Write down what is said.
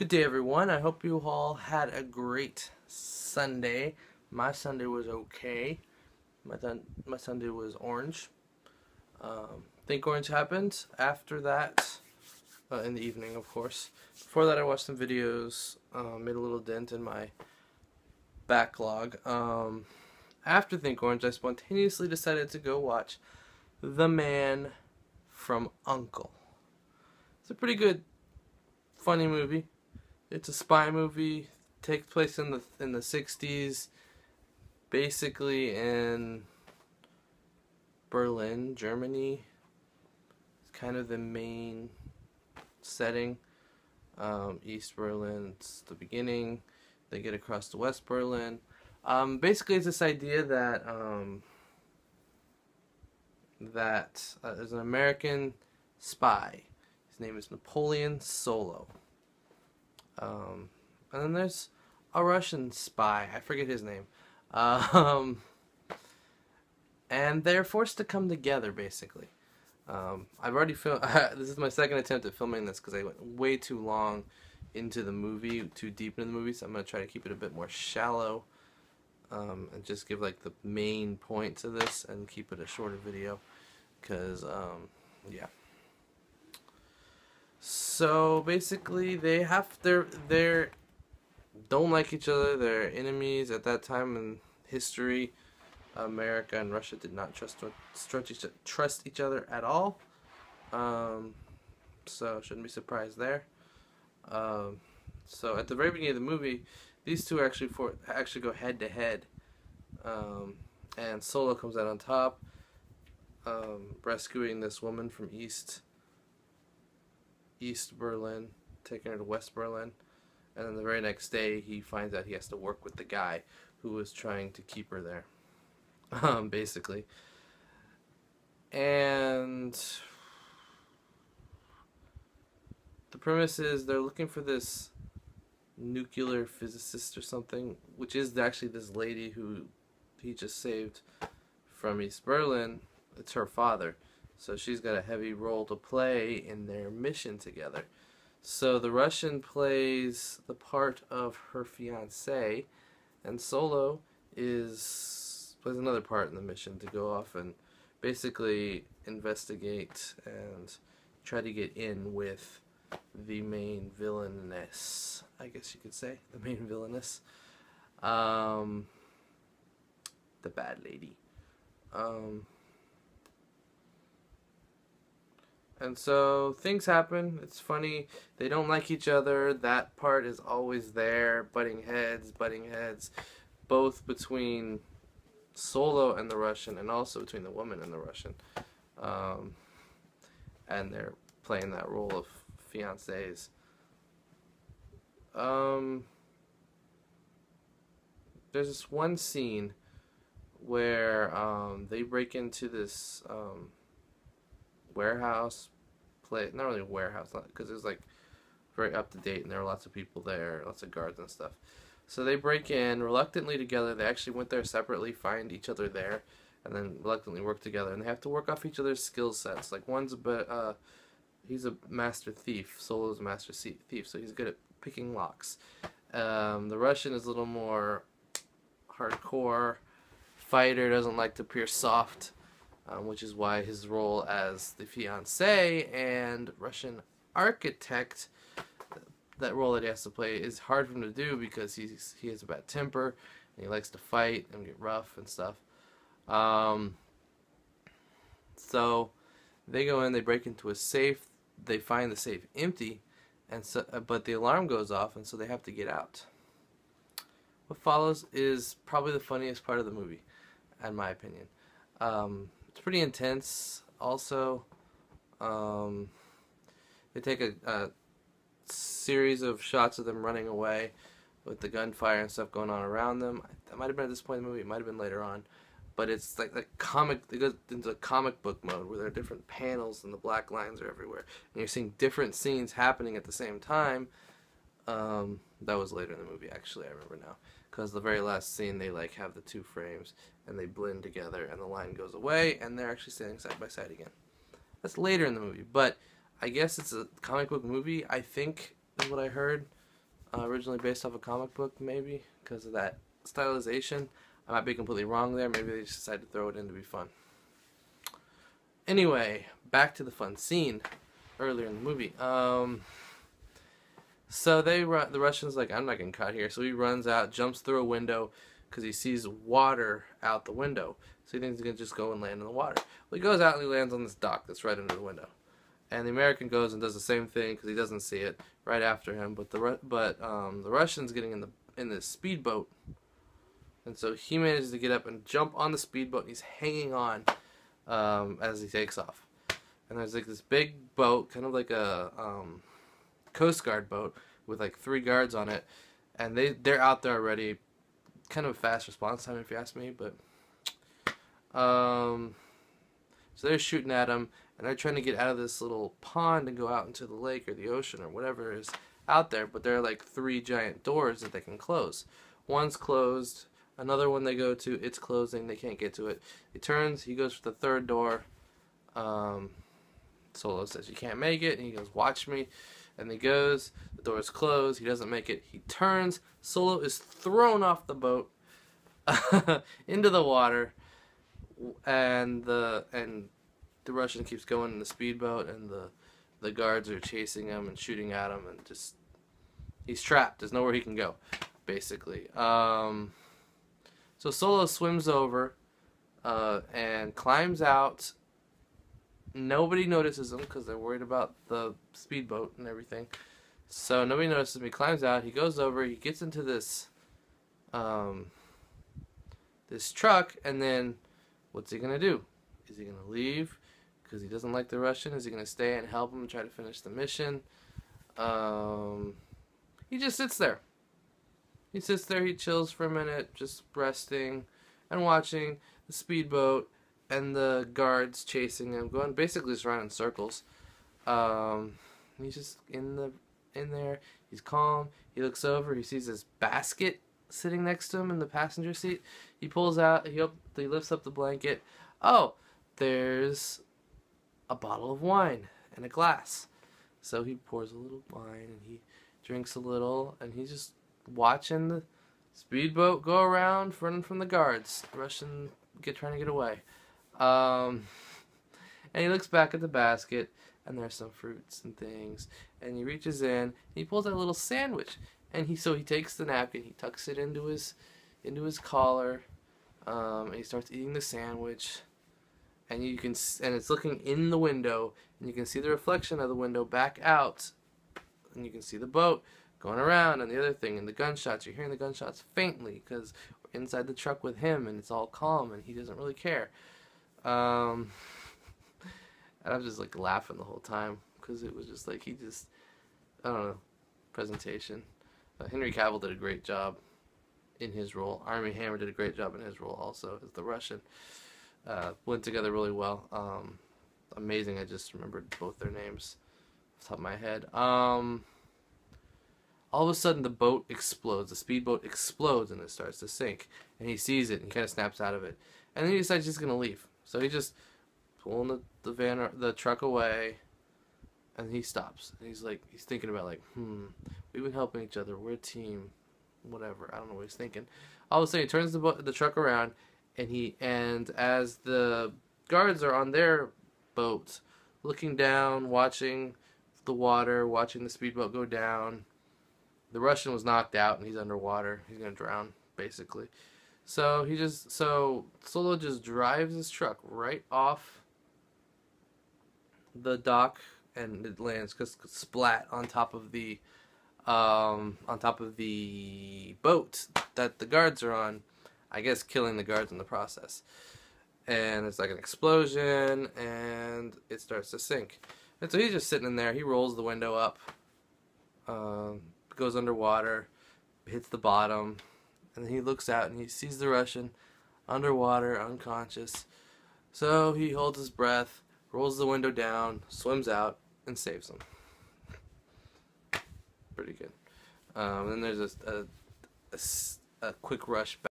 Good day, everyone. I hope you all had a great Sunday. My Sunday was okay. My Sunday was orange. Think orange happened after that, in the evening, of course. Before that, I watched some videos, made a little dent in my backlog. After Think Orange, I spontaneously decided to go watch The Man from U.N.C.L.E. It's a pretty good, funny movie. It's a spy movie. Takes place in the 60s, basically in Berlin, Germany. It's kind of the main setting. East Berlin, it's the beginning. They get across to West Berlin. Basically, it's this idea that there's an American spy. His name is Napoleon Solo. And then there's a Russian spy. I forget his name. And they're forced to come together, basically. I've already filmed. This is my second attempt at filming this because I went way too long into the movie, too deep into the movie. So I'm gonna try to keep it a bit more shallow, and just give like the main points of this and keep it a shorter video. Because yeah. So basically, they don't like each other. They're enemies at that time in history. America and Russia did not trust each other at all. So shouldn't be surprised there. So at the very beginning of the movie, these two actually go head to head, and Solo comes out on top, rescuing this woman from East Berlin, taking her to West Berlin, and then the very next day he finds out he has to work with the guy who was trying to keep her there, basically. And the premise is they're looking for this nuclear physicist or something, which is actually this lady who he just saved from East Berlin. It's her father. So she's got a heavy role to play in their mission together. So the Russian plays the part of her fiancé, and Solo plays another part in the mission to go off and basically investigate and try to get in with the main villainess, I guess you could say, the main villainess, the bad lady. And so things happen. It's funny. They don't like each other. That part is always there. Butting heads, both between Solo and the Russian, and also between the woman and the Russian. And they're playing that role of fiancés. There's this one scene where they break into this warehouse place. Not really a warehouse, because it was like very up to date and there were lots of people there, lots of guards and stuff. So they break in reluctantly together. They actually went there separately, find each other there, and then reluctantly work together. And they have to work off each other's skill sets. Like one's he's a master thief. Solo's a master thief, so he's good at picking locks. The Russian is a little more hardcore fighter, doesn't like to appear soft, which is why his role as the fiancé and Russian architect, that role that he has to play, is hard for him to do because he has a bad temper and he likes to fight and get rough and stuff. So they go in, they break into a safe, they find the safe empty, and so but the alarm goes off, and so they have to get out. What follows is probably the funniest part of the movie, in my opinion. It's pretty intense. Also, they take a series of shots of them running away with the gunfire and stuff going on around them. That might have been at this point in the movie. It might have been later on. But it's like comic. It goes into comic book mode where there are different panels and the black lines are everywhere, and you're seeing different scenes happening at the same time. That was later in the movie, actually. I remember now, because the very last scene they like have the two frames and they blend together, and the line goes away, and they're actually standing side by side again. That's later in the movie, but I guess it's a comic book movie, I think, is what I heard. originally based off a comic book, maybe because of that stylization. I might be completely wrong there. Maybe they just decided to throw it in to be fun. Anyway, back to the fun scene earlier in the movie. So the Russian's like, I'm not getting caught here. So he runs out, jumps through a window because he sees water out the window. So he thinks he's going to just go and land in the water. Well, he goes out and he lands on this dock that's right under the window. And the American goes and does the same thing because he doesn't see it right after him. But the Russian's getting in this speedboat. And so he manages to get up and jump on the speedboat. And he's hanging on as he takes off. And there's like this big boat, kind of like a Coast Guard boat with like 3 guards on it, and they're out there already. Kind of a fast response time, if you ask me, but so they're shooting at him, and they're trying to get out of this little pond and go out into the lake or the ocean or whatever is out there. But there are like 3 giant doors that they can close. One's closed. Another one they go to, it's closing. They can't get to it. He turns. He goes for the 3rd door. Solo says, "You can't make it," and he goes, "Watch me." And he goes, the door's closed, he doesn't make it, he turns, Solo is thrown off the boat into the water, and the Russian keeps going in the speedboat, and the guards are chasing him and shooting at him, and just, he's trapped, there's nowhere he can go, basically. So Solo swims over, and climbs out. Nobody notices him because they're worried about the speedboat and everything. So nobody notices him. He climbs out. He goes over. He gets into this this truck, and then what's he gonna do? Is he gonna leave because he doesn't like the Russian? Is he gonna stay and help him and try to finish the mission? He just sits there. He sits there. He chills for a minute, just resting and watching the speedboat and the guards chasing him, going basically just around in circles. He's just in there. He's calm. He looks over. He sees this basket sitting next to him in the passenger seat. He pulls out. He lifts up the blanket. Oh, there's a bottle of wine and a glass. So he pours a little wine and he drinks a little, and he's just watching the speedboat go around, running from the guards. The Russian trying to get away. And he looks back at the basket, and there's some fruits and things, and he reaches in, and he pulls out a little sandwich, and he takes the napkin, he tucks it into his collar, and he starts eating the sandwich, and it's looking in the window, and you can see the reflection of the window back out, and you can see the boat going around and the other thing, and the gunshots. You're hearing the gunshots faintly because we're inside the truck with him, and it's all calm, and he doesn't really care. And I was just like laughing the whole time because it was just like I don't know, presentation. Henry Cavill did a great job in his role. Armie Hammer did a great job in his role also as the Russian. Went together really well. Amazing. I just remembered both their names off the top of my head. All of a sudden the boat explodes. The speedboat explodes and it starts to sink. And he sees it and he kind of snaps out of it. And then he decides he's going to leave. So he just pulling the truck away, and he stops. And he's thinking about we've been helping each other. We're a team. Whatever. I don't know what he's thinking. All of a sudden he turns the truck around, and as the guards are on their boat, looking down, watching the water, watching the speedboat go down. The Russian was knocked out and he's underwater. He's gonna drown, basically. So Solo just drives his truck right off the dock, and it lands splat on top of the boat that the guards are on. I guess killing the guards in the process. And it's like an explosion, and it starts to sink. And so he's just sitting in there. He rolls the window up, goes underwater, hits the bottom, and then he looks out and he sees the Russian underwater, unconscious. So he holds his breath, rolls the window down, swims out, and saves him. Pretty good. Then there's a quick rush back.